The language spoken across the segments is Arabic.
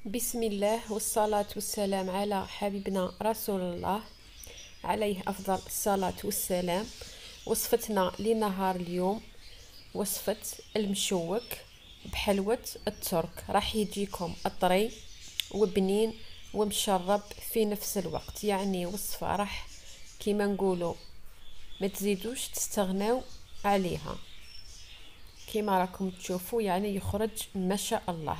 بسم الله والصلاة والسلام على حبيبنا رسول الله عليه أفضل الصلاة والسلام. وصفتنا لنهار اليوم وصفة المشوك بحلوة الترك، راح يجيكم الطري وبنين ومشرب في نفس الوقت، يعني وصفة راح كيما نقولوا ما تزيدوش تستغنوا عليها. كيما راكم تشوفوا يعني يخرج ما شاء الله.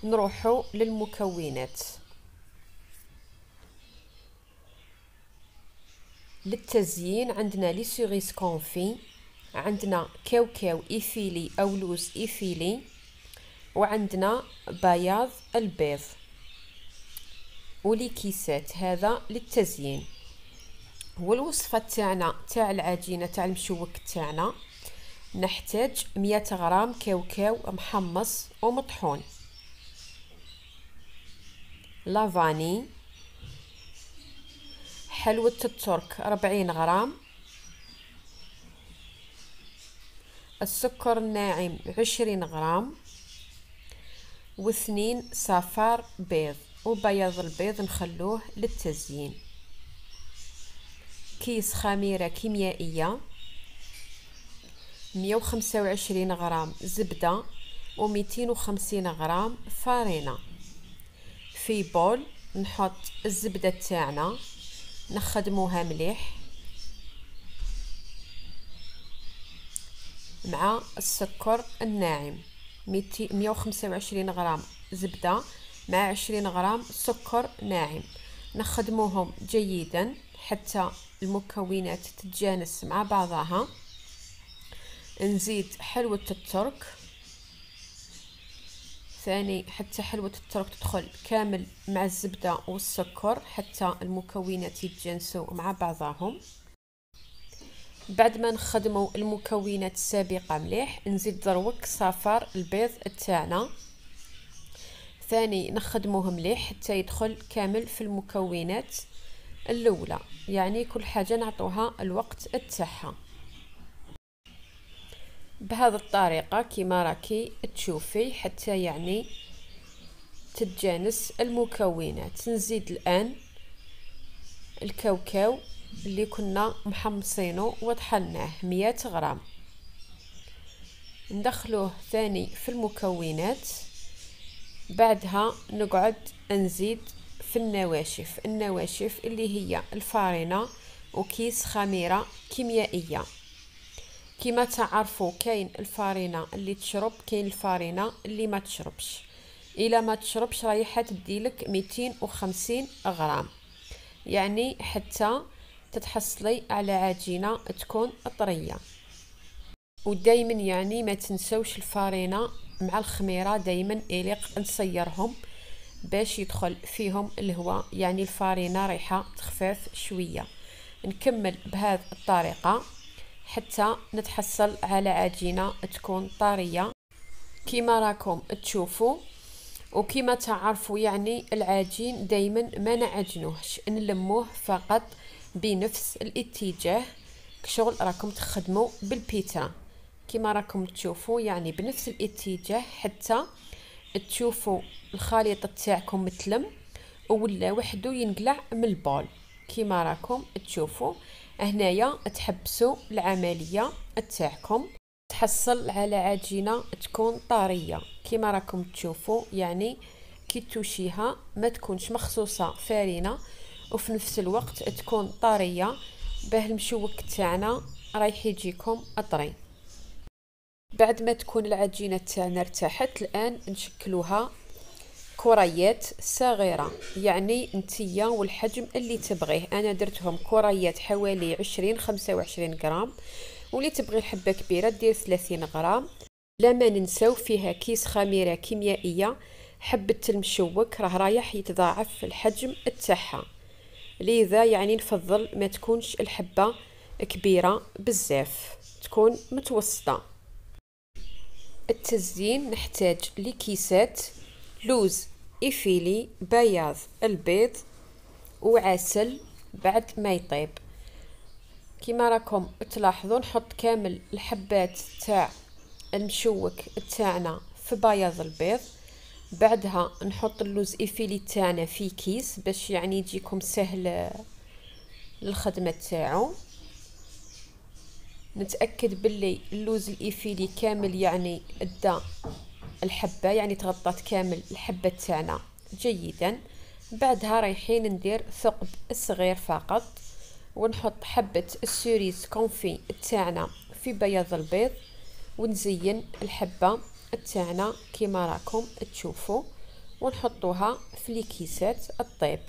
نروحوا للمكونات. للتزيين عندنا لي سيغيس كونفي، عندنا كاوكاو إيفيلي أو لوز إيفيلي، وعندنا بياض البيض ولي كيسات. هذا للتزيين. والوصفة تاعنا تاع العجينة تاع المشوك تاعنا نحتاج 100 غرام كاوكاو محمص ومطحون، لافاني، حلوة الترك 40 غرام، السكر الناعم 20 غرام، و2 صفار بيض، وبياض البيض نخلوه للتزيين. كيس خميرة كيميائية، 125 غرام زبدة، و250 غرام فارينة. في بول نحط الزبدة تاعنا نخدموها مليح مع السكر الناعم، 125 غرام زبدة مع 20 غرام سكر ناعم، نخدموهم جيدا حتى المكونات تتجانس مع بعضها. نزيد حلوة الترك ثاني حتى حلوة الترك تدخل كامل مع الزبدة والسكر حتى المكونات يتجانسوا مع بعضهم. بعد ما نخدموا المكونات السابقة مليح نزيد دروك صفار البيض تاعنا ثاني نخدموه مليح حتى يدخل كامل في المكونات الأولى، يعني كل حاجة نعطوها الوقت تاعها. بهذه الطريقة كما راكي تشوفي حتى يعني تتجانس المكونات. نزيد الآن الكاوكاو اللي كنا محمصينه وطحناه 100 غرام، ندخلوه ثاني في المكونات. بعدها نقعد نزيد في النواشف اللي هي الفارينة وكيس خميرة كيميائية. كما تعرفوا كاين الفارينة اللي تشرب، كاين الفارينة اللي ما تشربش. الى ما تشربش رايحه تديلك 250 غرام، يعني حتى تتحصلي على عجينة تكون طرية. ودايما يعني ما تنسوش الفارينة مع الخميرة، دايما يليق نصيرهم باش يدخل فيهم الهواء، يعني الفارينة ريحة تخفاف شوية. نكمل بهذه الطريقة حتى نتحصل على عجينة تكون طرية كما راكم تشوفوا. وكما تعرفوا يعني العجين دايما ما نعجنوهش، نلموه فقط بنفس الاتجاه كشغل راكم تخدموا بالبيترا. كما راكم تشوفوا يعني بنفس الاتجاه حتى تشوفوا الخليط تاعكم متلم ولا وحده ينقلع من البول. كما راكم تشوفوا هنايا تحبسوا العملية تاعكم تحصل على عجينة تكون طرية. كما راكم تشوفوا يعني كي توشيها ما تكونش مخصوصة فارنة وفي نفس الوقت تكون طرية، باه المشوك تاعنا رايح يجيكم طري. بعد ما تكون العجينة تاعنا ارتاحت الآن نشكلوها كريات صغيرة، يعني نتيا والحجم اللي تبغيه. انا درتهم كريات حوالي 20-25 غرام، واللي تبغي الحبة كبيرة دير 30 غرام. لا ما ننساو فيها كيس خميرة كيميائية، حبة المشوك راه رايح يتضاعف الحجم تاعها، لذا يعني نفضل ما تكونش الحبة كبيرة بزاف، تكون متوسطة. التزيين نحتاج لكيسات لوز إيفيلي، بياض البيض، وعسل بعد ما يطيب. كما راكم تلاحظوا نحط كامل الحبات تاع المشوك تاعنا في بياض البيض. بعدها نحط اللوز إيفيلي تاعنا في كيس باش يعني يجيكم سهل للخدمة تاعو. نتأكد باللي اللوز الإيفيلي كامل يعني ادى الحبة، يعني تغطات كامل الحبة تاعنا جيدا. بعدها رايحين ندير ثقب صغير فقط، ونحط حبة السوريز كونفي تاعنا في بياض البيض، ونزين الحبة تاعنا كيما راكم تشوفوا، ونحطوها في الكيسات الطيب.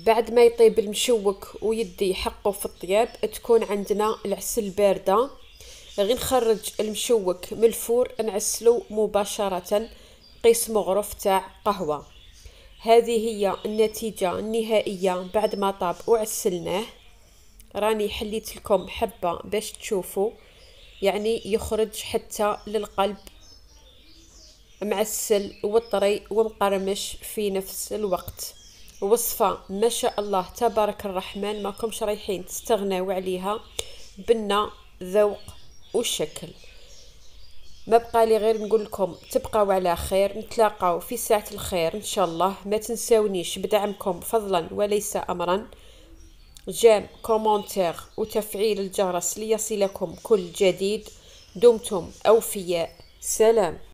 بعد ما يطيب المشوك ويدي حقه في الطياب، تكون عندنا العسل باردة. غير نخرج المشوك من الفور نعسلو مباشرة قيس مغرف تاع قهوة. هذه هي النتيجة النهائية بعد ما طاب وعسلناه. راني حليت لكم حبة باش تشوفوا، يعني يخرج حتى للقلب معسل وطري ومقرمش في نفس الوقت. وصفة ما شاء الله تبارك الرحمن، ماكمش رايحين تستغناو عليها بنا ذوق وشكل. ما بقى لي غير نقول لكم تبقاو على خير، نتلاقاو في ساعة الخير ان شاء الله. ما تنساونيش بدعمكم فضلا وليس امرا، جيم كومنتير وتفعيل الجرس ليصلكم كل جديد. دمتم اوفياء، سلام.